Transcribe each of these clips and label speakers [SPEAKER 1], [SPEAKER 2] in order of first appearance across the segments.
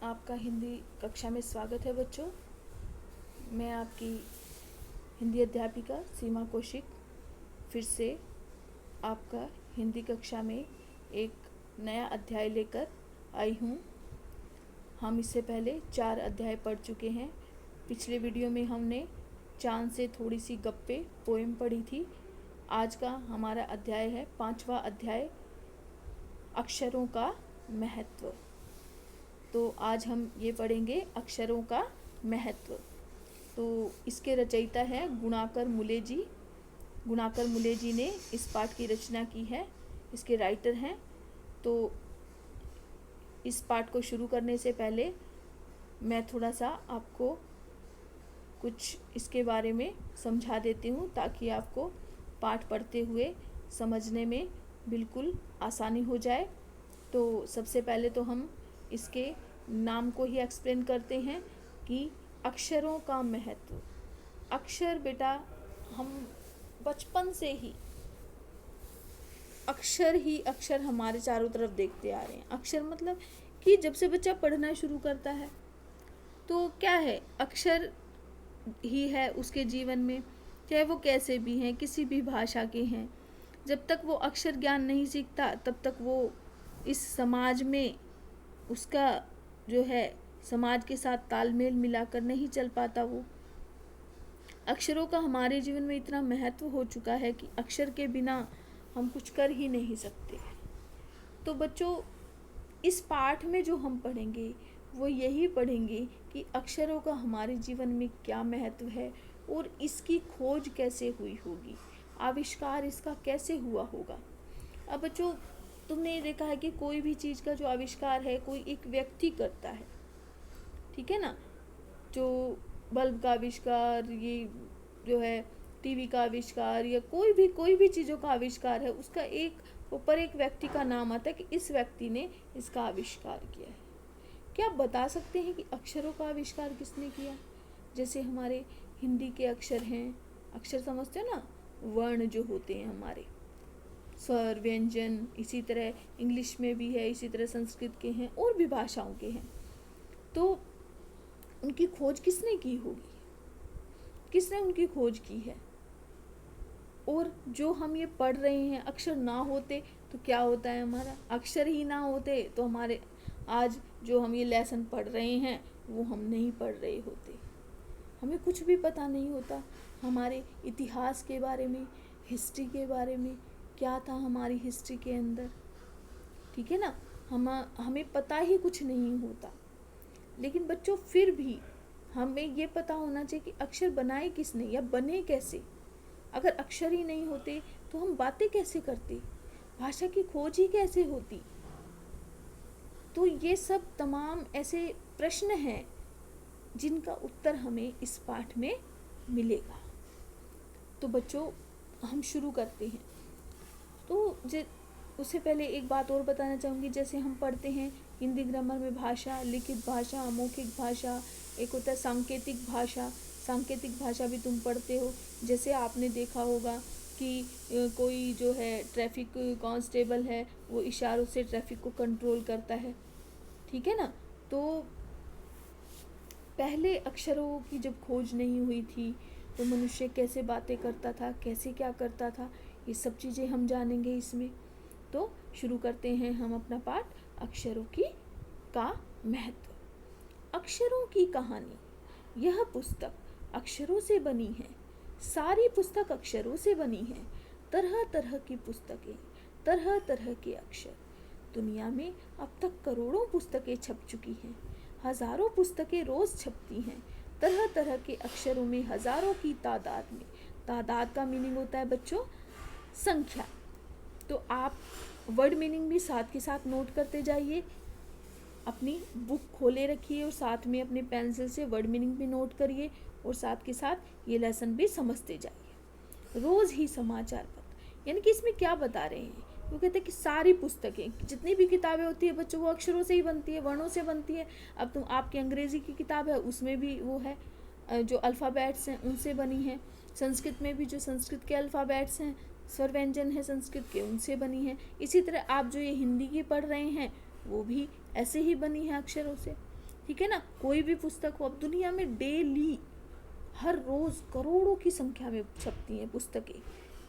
[SPEAKER 1] आपका हिंदी कक्षा में स्वागत है बच्चों। मैं आपकी हिंदी अध्यापिका सीमा कौशिक फिर से आपका हिंदी कक्षा में एक नया अध्याय लेकर आई हूँ। हम इससे पहले 4 अध्याय पढ़ चुके हैं। पिछले वीडियो में हमने चांद से थोड़ी सी गप्पे पोएम पढ़ी थी। आज का हमारा अध्याय है 5वां अध्याय, अक्षरों का महत्व। तो आज हम ये पढ़ेंगे अक्षरों का महत्व। तो इसके रचयिता हैं गुणाकर मुले जी। गुणाकर मुले जी ने इस पाठ की रचना की है, इसके राइटर हैं। तो इस पाठ को शुरू करने से पहले मैं थोड़ा सा आपको कुछ इसके बारे में समझा देती हूँ, ताकि आपको पाठ पढ़ते हुए समझने में बिल्कुल आसानी हो जाए। तो सबसे पहले तो हम इसके नाम को ही एक्सप्लेन करते हैं कि अक्षरों का महत्व। अक्षर बेटा, हम बचपन से ही अक्षर हमारे चारों तरफ देखते आ रहे हैं। अक्षर मतलब कि जब से बच्चा पढ़ना शुरू करता है तो क्या है, अक्षर ही है उसके जीवन में, चाहे वो कैसे भी हैं, किसी भी भाषा के हैं। जब तक वो अक्षर ज्ञान नहीं सीखता तब तक वो इस समाज में उसका जो है समाज के साथ तालमेल मिलाकर नहीं चल पाता। वो अक्षरों का हमारे जीवन में इतना महत्व हो चुका है कि अक्षर के बिना हम कुछ कर ही नहीं सकते। तो बच्चों, इस पाठ में जो हम पढ़ेंगे वो यही पढ़ेंगे कि अक्षरों का हमारे जीवन में क्या महत्व है और इसकी खोज कैसे हुई होगी, आविष्कार इसका कैसे हुआ होगा। अब बच्चों, तुमने ये देखा है कि कोई भी चीज़ का जो आविष्कार है कोई एक व्यक्ति करता है, ठीक है ना। जो बल्ब का आविष्कार, ये जो है टीवी का आविष्कार, या कोई भी चीज़ों का आविष्कार है, उसका एक ऊपर एक व्यक्ति का नाम आता है कि इस व्यक्ति ने इसका आविष्कार किया है। क्या आप बता सकते हैं कि अक्षरों का आविष्कार किसने किया? जैसे हमारे हिंदी के अक्षर हैं, अक्षर समझते हो ना, वर्ण जो होते हैं हमारे, स्वर व्यंजन, इसी तरह इंग्लिश में भी है, इसी तरह संस्कृत के हैं और भी भाषाओं के हैं। तो उनकी खोज किसने की होगी, किसने उनकी खोज की है? और जो हम ये पढ़ रहे हैं, अक्षर ना होते तो क्या होता है हमारा, अक्षर ही ना होते तो हमारे आज जो हम ये लेसन पढ़ रहे हैं वो हम नहीं पढ़ रहे होते। हमें कुछ भी पता नहीं होता हमारे इतिहास के बारे में, हिस्ट्री के बारे में, क्या था हमारी हिस्ट्री के अंदर, ठीक है ना। हमें पता ही कुछ नहीं होता। लेकिन बच्चों, फिर भी हमें ये पता होना चाहिए कि अक्षर बनाए किसने या बने कैसे। अगर अक्षर ही नहीं होते तो हम बातें कैसे करते, भाषा की खोज ही कैसे होती। तो ये सब तमाम ऐसे प्रश्न हैं जिनका उत्तर हमें इस पाठ में मिलेगा। तो बच्चों, हम शुरू करते हैं। तो उससे पहले एक बात और बताना चाहूँगी। जैसे हम पढ़ते हैं हिंदी ग्रामर में भाषा, लिखित भाषा, मौखिक भाषा, एक होता है सांकेतिक भाषा। सांकेतिक भाषा भी तुम पढ़ते हो। जैसे आपने देखा होगा कि कोई जो है ट्रैफिक कांस्टेबल है, वो इशारों से ट्रैफिक को कंट्रोल करता है, ठीक है ना। तो पहले अक्षरों की जब खोज नहीं हुई थी तो मनुष्य कैसे बातें करता था, कैसे क्या करता था, ये सब चीज़ें हम जानेंगे इसमें। तो शुरू करते हैं हम अपना पाठ, अक्षरों का महत्व। अक्षरों की कहानी। यह पुस्तक अक्षरों से बनी है, सारी पुस्तक अक्षरों से बनी है। तरह तरह की पुस्तकें, तरह तरह के अक्षर। दुनिया में अब तक करोड़ों पुस्तकें छप चुकी हैं, हजारों पुस्तकें रोज छपती हैं। तरह तरह के अक्षरों में हजारों की तादाद में। तादाद का मीनिंग होता है बच्चों संख्या। तो आप वर्ड मीनिंग भी साथ के साथ नोट करते जाइए। अपनी बुक खोले रखिए और साथ में अपने पेंसिल से वर्ड मीनिंग भी नोट करिए और साथ के साथ ये लेसन भी समझते जाइए। रोज़ ही समाचार पत्र, यानी कि इसमें क्या बता रहे हैं, वो कहते हैं कि सारी पुस्तकें, जितनी भी किताबें होती है बच्चों, वो अक्षरों से ही बनती है, वर्णों से बनती है। अब तुम आपकी अंग्रेज़ी की किताब है, उसमें भी वो है जो अल्फ़ाबेट्स हैं उनसे बनी है। संस्कृत में भी जो संस्कृत के अल्फ़ाबेट्स हैं, स्वर व्यंजन है संस्कृत के, उनसे बनी है। इसी तरह आप जो ये हिंदी की पढ़ रहे हैं वो भी ऐसे ही बनी है अक्षरों से। ठीक है ना। कोई भी पुस्तक हो, अब दुनिया में डेली हर रोज़ करोड़ों की संख्या में छपती हैं पुस्तकें,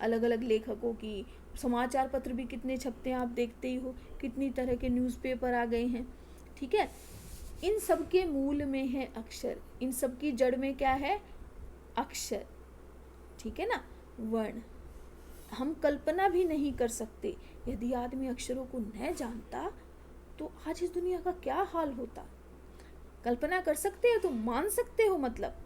[SPEAKER 1] अलग अलग लेखकों की। समाचार पत्र भी कितने छपते हैं, आप देखते ही हो, कितनी तरह के न्यूज़पेपर आ गए हैं। ठीक है, इन सब के मूल में है अक्षर, इन सब की जड़ में क्या है, अक्षर। ठीक है ना, वर्ण। हम कल्पना भी नहीं कर सकते, यदि आदमी अक्षरों को न जानता तो आज इस दुनिया का क्या हाल होता। कल्पना कर सकते हो तो मान सकते हो, मतलब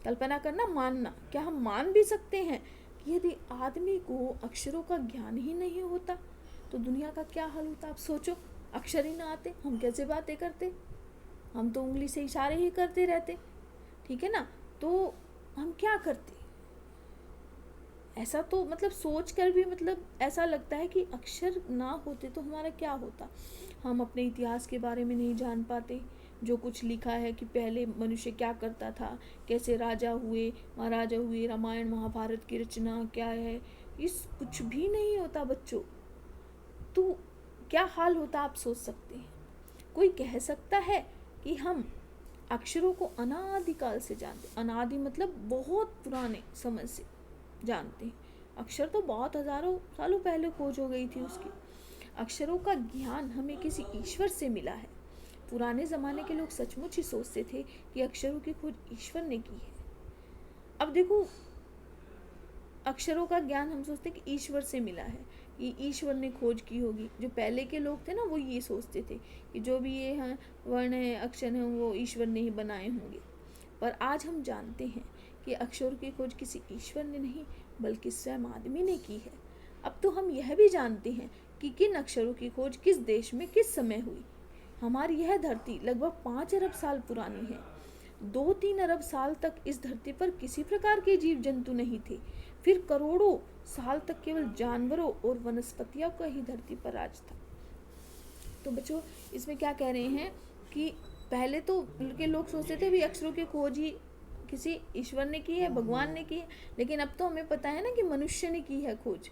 [SPEAKER 1] कल्पना करना, मानना। क्या हम मान भी सकते हैं कि यदि आदमी को अक्षरों का ज्ञान ही नहीं होता तो दुनिया का क्या हाल होता। आप सोचो, अक्षर ही ना आते, हम कैसे बातें करते, हम तो उंगली से इशारे ही करते रहते। ठीक है ना, तो हम क्या करते। ऐसा तो मतलब सोच कर भी मतलब ऐसा लगता है कि अक्षर ना होते तो हमारा क्या होता। हम अपने इतिहास के बारे में नहीं जान पाते, जो कुछ लिखा है कि पहले मनुष्य क्या करता था, कैसे राजा हुए, महाराजा हुए, रामायण महाभारत की रचना क्या है, इस कुछ भी नहीं होता बच्चों। तो क्या हाल होता आप सोच सकते हैं। कोई कह सकता है कि हम अक्षरों को अनादिकाल से जानते, अनादि मतलब बहुत पुराने समय से जानते हैं। अक्षर तो बहुत हजारों सालों पहले खोज हो गई थी उसकी। अक्षरों का ज्ञान हमें किसी ईश्वर से मिला है। पुराने ज़माने के लोग सचमुच ही सोचते थे कि अक्षरों की खोज ईश्वर ने की है। अब देखो, अक्षरों का ज्ञान हम सोचते कि ईश्वर से मिला है, ये ईश्वर ने खोज की होगी। जो पहले के लोग थे ना, वो ये सोचते थे कि जो भी ये हैं वर्ण है, अक्षर हैं, वो ईश्वर ने ही बनाए होंगे। पर आज हम जानते हैं कि अक्षरों की खोज किसी ईश्वर ने नहीं बल्कि स्वयं आदमी ने की है। अब तो हम यह भी जानते हैं कि किन अक्षरों की खोज किस देश में किस समय हुई। हमारी यह धरती लगभग 5 अरब साल पुरानी है। 2-3 अरब साल तक इस धरती पर किसी प्रकार के जीव जंतु नहीं थे। फिर करोड़ों साल तक केवल जानवरों और वनस्पतियों का ही धरती पर राज था। तो बच्चों, इसमें क्या कह रहे हैं कि पहले तो के लोग सोचते थे भी अक्षरों की खोज ही किसी ईश्वर ने की है, भगवान ने की है। लेकिन अब तो हमें पता है ना कि मनुष्य ने की है खोज।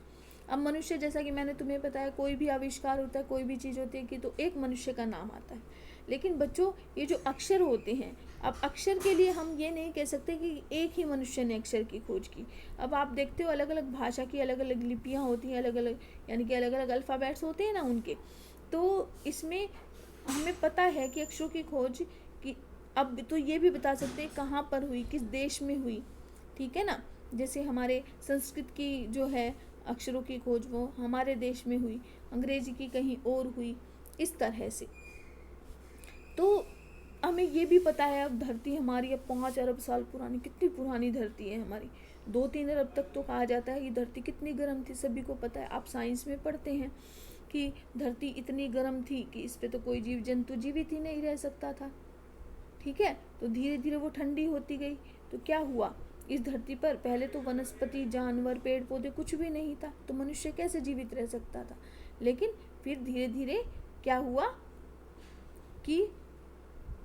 [SPEAKER 1] अब मनुष्य, जैसा कि मैंने तुम्हें बताया, कोई भी आविष्कार होता है, कोई भी चीज़ होती है कि तो एक मनुष्य का नाम आता है। लेकिन बच्चों, ये जो अक्षर होते हैं, अब अक्षर के लिए हम ये नहीं कह सकते कि एक ही मनुष्य ने अक्षर की खोज की। अब आप देखते हो अलग अलग भाषा की अलग अलग लिपियाँ होती हैं, अलग अलग यानी कि अलग अलग अल्फ़ाबेट्स होते हैं ना उनके। तो इसमें हमें पता है कि अक्षरों की खोज की। अब तो ये भी बता सकते हैं कहाँ पर हुई, किस देश में हुई। ठीक है ना, जैसे हमारे संस्कृत की जो है अक्षरों की खोज वो हमारे देश में हुई, अंग्रेजी की कहीं और हुई, इस तरह से। तो हमें ये भी पता है अब धरती हमारी अब 5 अरब साल पुरानी, कितनी पुरानी धरती है हमारी। 2-3 अरब तक तो कहा जाता है ये धरती कितनी गर्म थी, सभी को पता है। आप साइंस में पढ़ते हैं कि धरती इतनी गर्म थी कि इस पे तो कोई जीव जंतु जीवित ही नहीं रह सकता था। ठीक है, तो धीरे धीरे वो ठंडी होती गई। तो क्या हुआ, इस धरती पर पहले तो वनस्पति, जानवर, पेड़ पौधे कुछ भी नहीं था, तो मनुष्य कैसे जीवित रह सकता था। लेकिन फिर धीरे धीरे क्या हुआ कि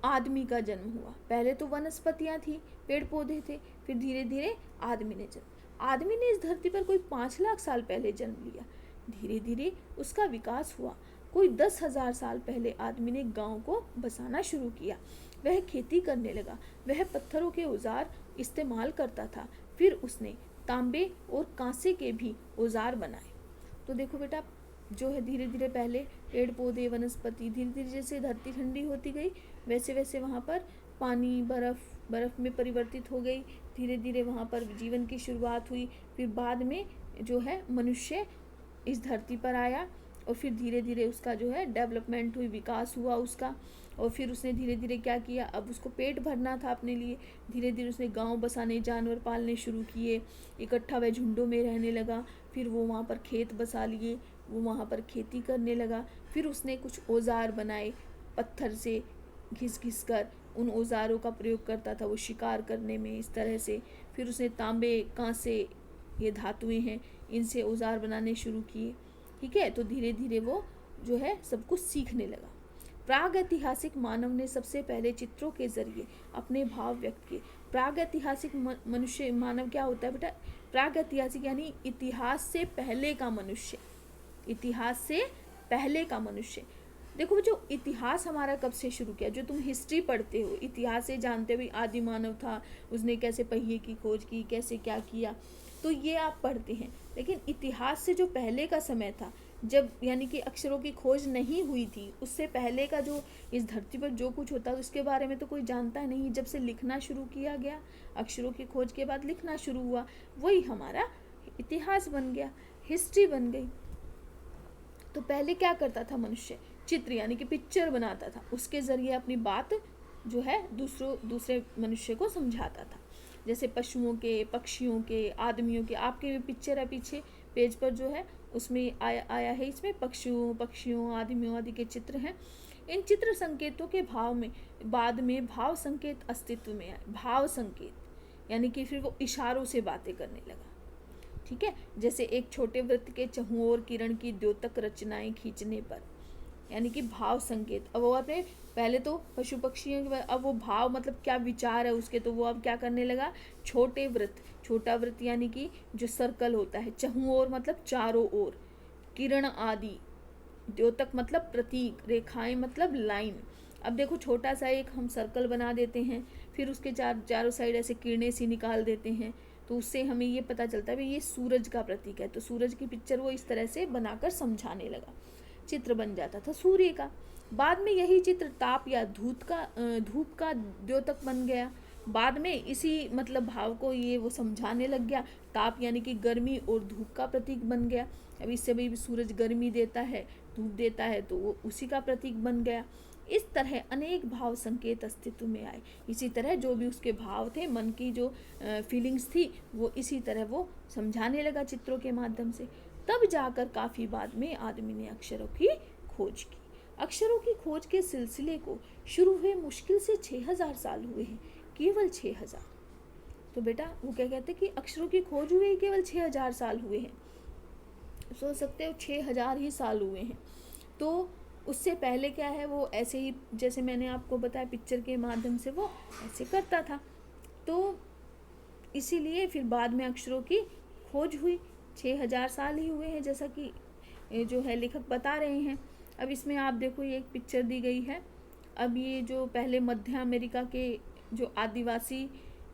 [SPEAKER 1] आदमी का जन्म हुआ। पहले तो वनस्पतियां थी, पेड़ पौधे थे, फिर धीरे धीरे आदमी ने जन्म। आदमी ने इस धरती पर कोई 5 लाख साल पहले जन्म लिया। धीरे धीरे उसका विकास हुआ। कोई 10,000 साल पहले आदमी ने गांव को बसाना शुरू किया। वह खेती करने लगा, वह पत्थरों के औजार इस्तेमाल करता था। फिर उसने तांबे और कांसे के भी औजार बनाए। तो देखो बेटा, जो है धीरे धीरे पहले पेड़ पौधे, वनस्पति, धीरे धीरे जैसे धरती ठंडी होती गई वैसे वैसे वहाँ पर पानी, बर्फ़ में परिवर्तित हो गई। धीरे धीरे वहाँ पर जीवन की शुरुआत हुई। फिर बाद में जो है मनुष्य इस धरती पर आया और फिर धीरे धीरे उसका जो है डेवलपमेंट हुई, विकास हुआ उसका। और फिर उसने धीरे धीरे क्या किया, अब उसको पेट भरना था अपने लिए। धीरे धीरे उसने गांव बसाने, जानवर पालने शुरू किए। इकट्ठा वह झुंडों में रहने लगा। फिर वो वहाँ पर खेत बसा लिए, वो वहाँ पर खेती करने लगा। फिर उसने कुछ औजार बनाए, पत्थर से घिस घिस कर उन औजारों का प्रयोग करता था वो शिकार करने में, इस तरह से। फिर उसने तांबे, कांसे, ये धातुएं हैं, इनसे औजार बनाने शुरू किए। ठीक है, तो धीरे धीरे वो जो है सब कुछ सीखने लगा। प्राग ऐतिहासिक मानव ने सबसे पहले चित्रों के जरिए अपने भाव व्यक्त किए। प्राग ऐतिहासिक मनुष्य, मानव क्या होता है बेटा, प्राग ऐतिहासिक यानी इतिहास से पहले का मनुष्य, इतिहास से पहले का मनुष्य। देखो जो इतिहास हमारा कब से शुरू किया, जो तुम हिस्ट्री पढ़ते हो, इतिहास से जानते हो आदि मानव था, उसने कैसे पहिए की खोज की, कैसे क्या किया, तो ये आप पढ़ते हैं। लेकिन इतिहास से जो पहले का समय था, जब यानी कि अक्षरों की खोज नहीं हुई थी, उससे पहले का जो इस धरती पर जो कुछ होता है उसके बारे में तो कोई जानता नहीं। जब से लिखना शुरू किया गया, अक्षरों की खोज के बाद लिखना शुरू हुआ, वही हमारा इतिहास बन गया, हिस्ट्री बन गई। तो पहले क्या करता था मनुष्य, चित्र यानी कि पिक्चर बनाता था, उसके ज़रिए अपनी बात जो है दूसरे मनुष्य को समझाता था। जैसे पशुओं के, पक्षियों के, आदमियों के, आपके भी पिक्चर है पीछे पेज पर जो है, उसमें आया है, इसमें पक्षियों आदमियों आदि के चित्र हैं। इन चित्र संकेतों के भाव में बाद में भाव संकेत अस्तित्व में आए। भाव संकेत यानी कि फिर वो इशारों से बातें करने लगा, ठीक है। जैसे एक छोटे वृत्त के चहुओर किरण की द्योतक रचनाएं खींचने पर, यानी कि भाव संकेत। अब वो अपने पहले तो पशु पक्षियों के, अब वो भाव मतलब क्या विचार है उसके, तो वो अब क्या करने लगा, छोटे वृत्त, छोटा वृत्त यानी कि जो सर्कल होता है, चहुओर मतलब चारों ओर, किरण आदि, द्योतक मतलब प्रतीक, रेखाएं मतलब लाइन। अब देखो छोटा सा एक हम सर्कल बना देते हैं, फिर उसके चारों साइड ऐसे किरणें सी निकाल देते हैं, तो उससे हमें ये पता चलता है भाई ये सूरज का प्रतीक है। तो सूरज की पिक्चर वो इस तरह से बनाकर समझाने लगा, चित्र बन जाता था सूर्य का। बाद में यही चित्र ताप या धूप का द्योतक बन गया। बाद में इसी मतलब भाव को ये वो समझाने लग गया। ताप यानी कि गर्मी और धूप का प्रतीक बन गया। अब इससे भी सूरज गर्मी देता है, धूप देता है, तो वो उसी का प्रतीक बन गया। इस तरह अनेक भाव संकेत अस्तित्व में आए। इसी तरह जो भी उसके भाव थे, मन की जो फीलिंग्स थी, वो इसी तरह वो समझाने लगा चित्रों के माध्यम से। तब जाकर काफ़ी बाद में आदमी ने अक्षरों की खोज की। अक्षरों की खोज के सिलसिले को शुरू हुए मुश्किल से 6000 साल हुए हैं, केवल 6000। तो बेटा वो क्या कहते हैं कि अक्षरों की खोज हुए केवल 6000 साल हुए हैं। सोच सकते हो 6000 ही साल हुए हैं। तो उससे पहले क्या है, वो ऐसे ही जैसे मैंने आपको बताया पिक्चर के माध्यम से वो ऐसे करता था। तो इसीलिए फिर बाद में अक्षरों की खोज हुई। 6000 साल ही हुए हैं, जैसा कि जो है लेखक बता रहे हैं। अब इसमें आप देखो ये एक पिक्चर दी गई है। अब ये जो पहले मध्य अमेरिका के जो आदिवासी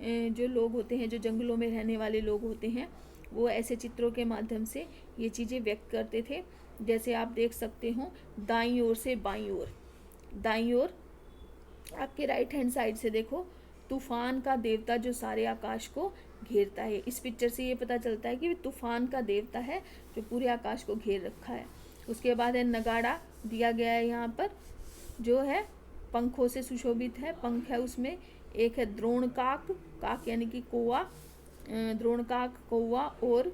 [SPEAKER 1] जो लोग होते हैं, जो जंगलों में रहने वाले लोग होते हैं, वो ऐसे चित्रों के माध्यम से ये चीज़ें व्यक्त करते थे। जैसे आप देख सकते हो, दाईं ओर से बाईं ओर, दाईं ओर आपके राइट हैंड साइड से देखो, तूफान का देवता जो सारे आकाश को घेरता है। इस पिक्चर से ये पता चलता है कि तूफान का देवता है जो पूरे आकाश को घेर रखा है। उसके बाद है नगाड़ा दिया गया है यहाँ पर, जो है पंखों से सुशोभित है, पंख है उसमें। एक है द्रोणकाक, काक यानी कि कौवा, द्रोणकाक कौवा। और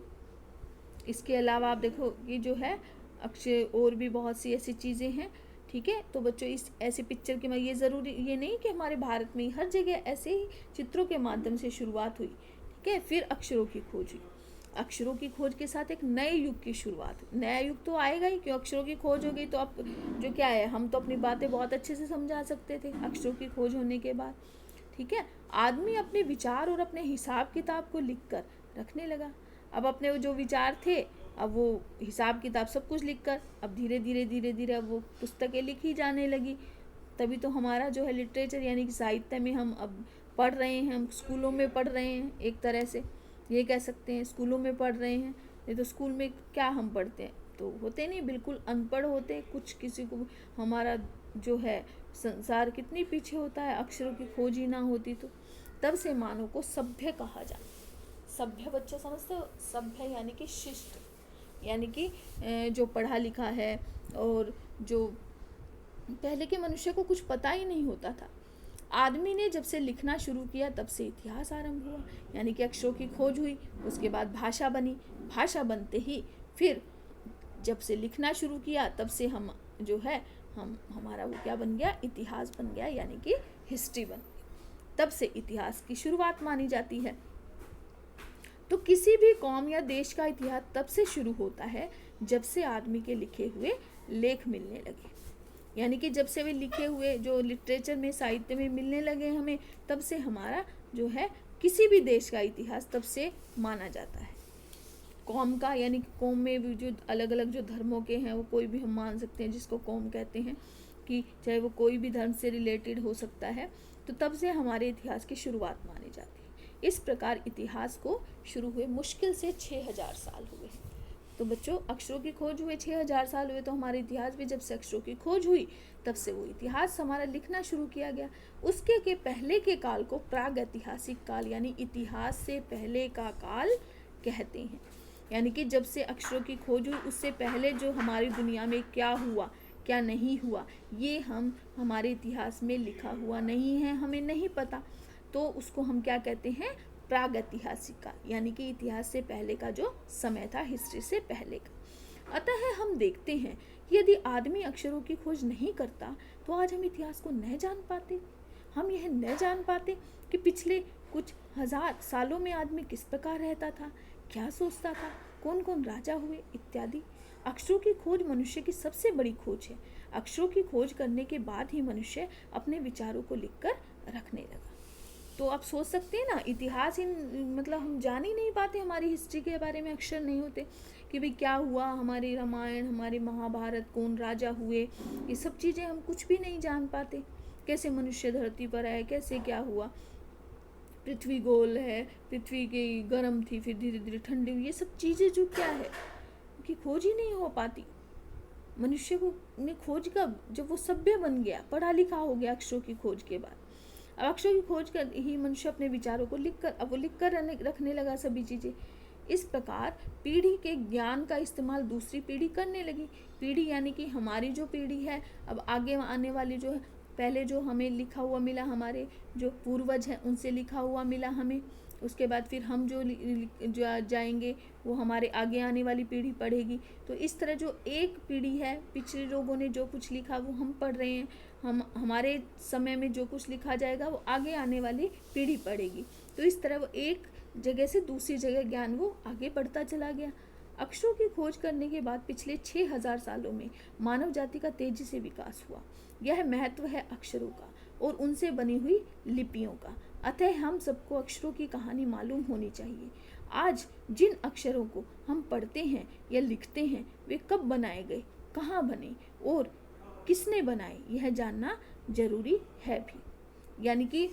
[SPEAKER 1] इसके अलावा आप देखो कि जो है अक्षय और भी बहुत सी ऐसी चीज़ें हैं, ठीक है। तो बच्चों इस ऐसे पिक्चर के ये ज़रूरी ये नहीं कि हमारे भारत में हर जगह ऐसे ही चित्रों के माध्यम से शुरुआत हुई, ठीक है। फिर अक्षरों की खोज हुई। अक्षरों की खोज के साथ एक नए युग की शुरुआत हुई। नया युग तो आएगा ही, क्यों अक्षरों की खोज हो गई तो अब जो क्या है, हम तो अपनी बातें बहुत अच्छे से समझा सकते थे अक्षरों की खोज होने के बाद, ठीक है। आदमी अपने विचार और अपने हिसाब किताब को लिख कर रखने लगा। अब अपने जो विचार थे, अब वो हिसाब किताब सब कुछ लिखकर, अब धीरे धीरे अब वो पुस्तकें लिखी जाने लगी। तभी तो हमारा जो है लिटरेचर यानी कि साहित्य में हम अब पढ़ रहे हैं, हम स्कूलों में पढ़ रहे हैं, एक तरह से ये कह सकते हैं स्कूलों में पढ़ रहे हैं। नहीं तो स्कूल में क्या हम पढ़ते हैं, तो होते नहीं, बिल्कुल अनपढ़ होते कुछ। किसी को हमारा जो है संसार कितनी पीछे होता है, अक्षरों की खोज ही ना होती तो। तब से मानव को सभ्य कहा जाए। सभ्य बच्चे समझते हो, सभ्य यानी कि शिष्ट, यानी कि जो पढ़ा लिखा है, और जो पहले के मनुष्य को कुछ पता ही नहीं होता था। आदमी ने जब से लिखना शुरू किया तब से इतिहास आरंभ हुआ, यानी कि अक्षरों की खोज हुई, उसके बाद भाषा बनी। भाषा बनते ही फिर जब से लिखना शुरू किया तब से हम जो है हमारा वो क्या बन गया, इतिहास बन गया, यानी कि हिस्ट्री बन गई। तब से इतिहास की शुरुआत मानी जाती है। तो किसी भी कौम या देश का इतिहास तब से शुरू होता है जब से आदमी के लिखे हुए लेख मिलने लगे, यानी कि जब से वे लिखे हुए जो लिटरेचर में, साहित्य में मिलने लगे हमें, तब से हमारा जो है किसी भी देश का इतिहास तब से माना जाता है। कौम का यानी कि कौम में भी जो अलग अलग जो धर्मों के हैं, वो कोई भी हम मान सकते हैं जिसको कौम कहते हैं। कि चाहे वो कोई भी धर्म से रिलेटेड हो सकता है, तो तब से हमारे इतिहास की शुरुआत मानी जाती है। इस प्रकार इतिहास को शुरू हुए मुश्किल से 6000 साल हुए। तो बच्चों, अक्षरों की खोज हुए 6000 साल हुए, तो हमारे इतिहास भी जब से अक्षरों की खोज हुई तब से वो इतिहास हमारा लिखना शुरू किया गया। उसके के पहले के काल को प्रागैतिहासिक काल यानी इतिहास से पहले का काल कहते हैं। यानी कि जब से अक्षरों की खोज हुई उससे पहले जो हमारी दुनिया में क्या हुआ क्या नहीं हुआ, ये हमारे इतिहास में लिखा हुआ नहीं है, हमें नहीं पता। तो उसको हम क्या कहते हैं? प्रागैतिहासिक काल, यानी कि इतिहास से पहले का जो समय था, हिस्ट्री से पहले का। अतः हम देखते हैं कि यदि आदमी अक्षरों की खोज नहीं करता तो आज हम इतिहास को न जान पाते। हम यह न जान पाते कि पिछले कुछ हजार सालों में आदमी किस प्रकार रहता था, क्या सोचता था, कौन कौन राजा हुए इत्यादि। अक्षरों की खोज मनुष्य की सबसे बड़ी खोज है। अक्षरों की खोज करने के बाद ही मनुष्य अपने विचारों को लिखकर रखने लगा। तो आप सोच सकते हैं ना, इतिहास ही मतलब हम जान ही नहीं पाते, हमारी हिस्ट्री के बारे में अक्षर नहीं होते कि भाई क्या हुआ, हमारी रामायण, हमारी महाभारत, कौन राजा हुए, ये सब चीज़ें हम कुछ भी नहीं जान पाते। कैसे मनुष्य धरती पर आए, कैसे क्या हुआ, पृथ्वी गोल है, पृथ्वी की गर्म थी फिर धीरे धीरे ठंडी हुई, ये सब चीज़ें जो क्या है कि खोज ही नहीं हो पाती। मनुष्य को ने खोज कब, जब वो सभ्य बन गया, पढ़ा लिखा हो गया अक्षरों की खोज के बाद। अब अक्षरों की खोज कर ही मनुष्य अपने विचारों को लिख कर रखने लगा सभी चीज़ें। इस प्रकार पीढ़ी के ज्ञान का इस्तेमाल दूसरी पीढ़ी करने लगी। पीढ़ी यानी कि हमारी जो पीढ़ी है, अब आगे आने वाली जो है, पहले जो हमें लिखा हुआ मिला, हमारे जो पूर्वज हैं उनसे लिखा हुआ मिला हमें, उसके बाद फिर हम जो जाएंगे वो हमारे आगे आने वाली पीढ़ी पढ़ेगी। तो इस तरह जो एक पीढ़ी है, पिछले लोगों ने जो कुछ लिखा वो हम पढ़ रहे हैं, हमारे समय में जो कुछ लिखा जाएगा वो आगे आने वाली पीढ़ी पढ़ेगी। तो इस तरह वो एक जगह से दूसरी जगह ज्ञान वो आगे बढ़ता चला गया। अक्षरों की खोज करने के बाद पिछले 6000 सालों में मानव जाति का तेजी से विकास हुआ। यह महत्व है अक्षरों का और उनसे बनी हुई लिपियों का। अतः हम सबको अक्षरों की कहानी मालूम होनी चाहिए। आज जिन अक्षरों को हम पढ़ते हैं या लिखते हैं वे कब बनाए गए, कहाँ बने और किसने बनाए, यह जानना जरूरी है भी। यानी कि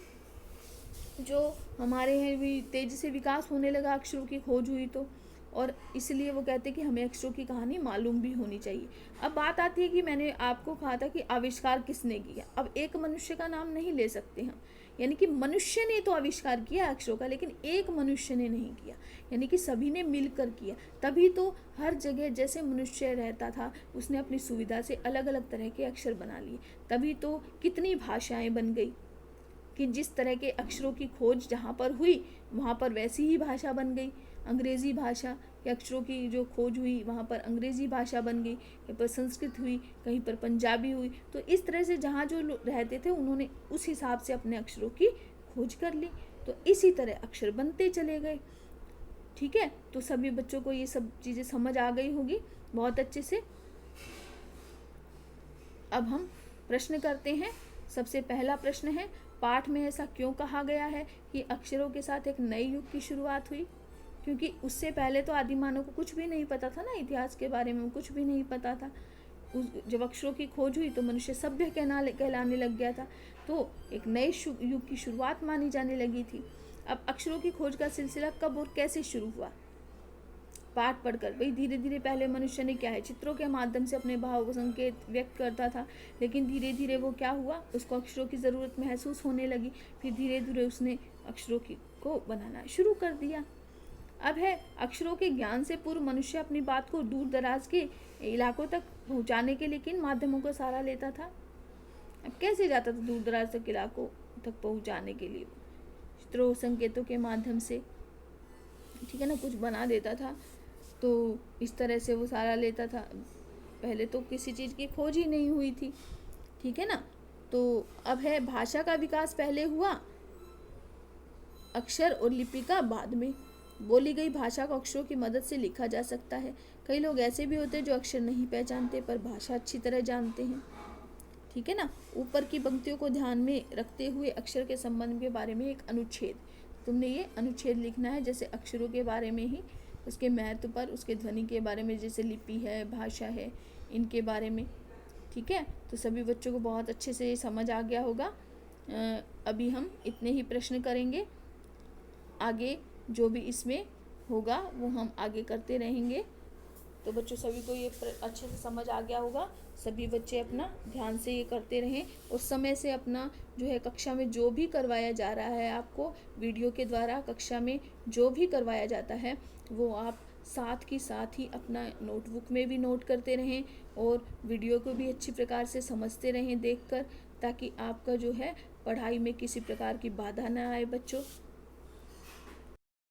[SPEAKER 1] जो हमारे हैं भी तेजी से विकास होने लगा, अक्षरों की खोज हुई तो, और इसलिए वो कहते हैं कि हमें अक्षरों की कहानी मालूम भी होनी चाहिए। अब बात आती है कि मैंने आपको कहा था कि आविष्कार किसने किया। अब एक मनुष्य का नाम नहीं ले सकते हम, यानी कि मनुष्य ने तो आविष्कार किया अक्षरों का, लेकिन एक मनुष्य ने नहीं किया, यानी कि सभी ने मिलकर किया। तभी तो हर जगह जैसे मनुष्य रहता था उसने अपनी सुविधा से अलग अलग तरह के अक्षर बना लिए। तभी तो कितनी भाषाएं बन गई कि जिस तरह के अक्षरों की खोज जहाँ पर हुई वहाँ पर वैसी ही भाषा बन गई। अंग्रेज़ी भाषा के अक्षरों की जो खोज हुई वहाँ पर अंग्रेज़ी भाषा बन गई, कहीं पर संस्कृत हुई, कहीं पर पंजाबी हुई। तो इस तरह से जहाँ जो लोग रहते थे उन्होंने उस हिसाब से अपने अक्षरों की खोज कर ली। तो इसी तरह अक्षर बनते चले गए। ठीक है, तो सभी बच्चों को ये सब चीज़ें समझ आ गई होगी बहुत अच्छे से। अब हम प्रश्न करते हैं। सबसे पहला प्रश्न है, पाठ में ऐसा क्यों कहा गया है कि अक्षरों के साथ एक नए युग की शुरुआत हुई? क्योंकि उससे पहले तो आदिमानव को कुछ भी नहीं पता था ना, इतिहास के बारे में कुछ भी नहीं पता था। जब अक्षरों की खोज हुई तो मनुष्य सभ्य कहलाने लग गया था, तो एक नए युग की शुरुआत मानी जाने लगी थी। अब अक्षरों की खोज का सिलसिला कब और कैसे शुरू हुआ? पाठ पढ़कर भाई धीरे धीरे पहले मनुष्य ने क्या है, चित्रों के माध्यम से अपने भाव संकेत व्यक्त करता था, लेकिन धीरे धीरे वो क्या हुआ, उसको अक्षरों की ज़रूरत महसूस होने लगी। फिर धीरे धीरे उसने अक्षरों को बनाना शुरू कर दिया। अब है, अक्षरों के ज्ञान से पूर्व मनुष्य अपनी बात को दूर दराज के इलाकों तक पहुंचाने के लिए किन माध्यमों का सहारा लेता था? अब कैसे जाता था दूर दराज तक इलाकों तक पहुंचाने के लिए? चित्रों संकेतों के माध्यम से, ठीक है ना, कुछ बना देता था, तो इस तरह से वो सहारा लेता था। पहले तो किसी चीज़ की खोज ही नहीं हुई थी, ठीक है ना। तो अब है, भाषा का विकास पहले हुआ, अक्षर और लिपि का बाद में। बोली गई भाषा को अक्षरों की मदद से लिखा जा सकता है। कई लोग ऐसे भी होते हैं जो अक्षर नहीं पहचानते पर भाषा अच्छी तरह जानते हैं, ठीक है ना। ऊपर की पंक्तियों को ध्यान में रखते हुए अक्षर के संबंध के बारे में एक अनुच्छेद, तुमने ये अनुच्छेद लिखना है, जैसे अक्षरों के बारे में ही, उसके महत्व पर, उसके ध्वनि के बारे में, जैसे लिपि है, भाषा है, इनके बारे में। ठीक है, तो सभी बच्चों को बहुत अच्छे से समझ आ गया होगा। अभी हम इतने ही प्रश्न करेंगे, आगे जो भी इसमें होगा वो हम आगे करते रहेंगे। तो बच्चों सभी को ये अच्छे से समझ आ गया होगा। सभी बच्चे अपना ध्यान से ये करते रहें और समय से अपना जो है कक्षा में जो भी करवाया जा रहा है, आपको वीडियो के द्वारा कक्षा में जो भी करवाया जाता है वो आप साथ की साथ ही अपना नोटबुक में भी नोट करते रहें और वीडियो को भी अच्छी प्रकार से समझते रहें देखकर, ताकि आपका जो है पढ़ाई में किसी प्रकार की बाधा ना आए बच्चों।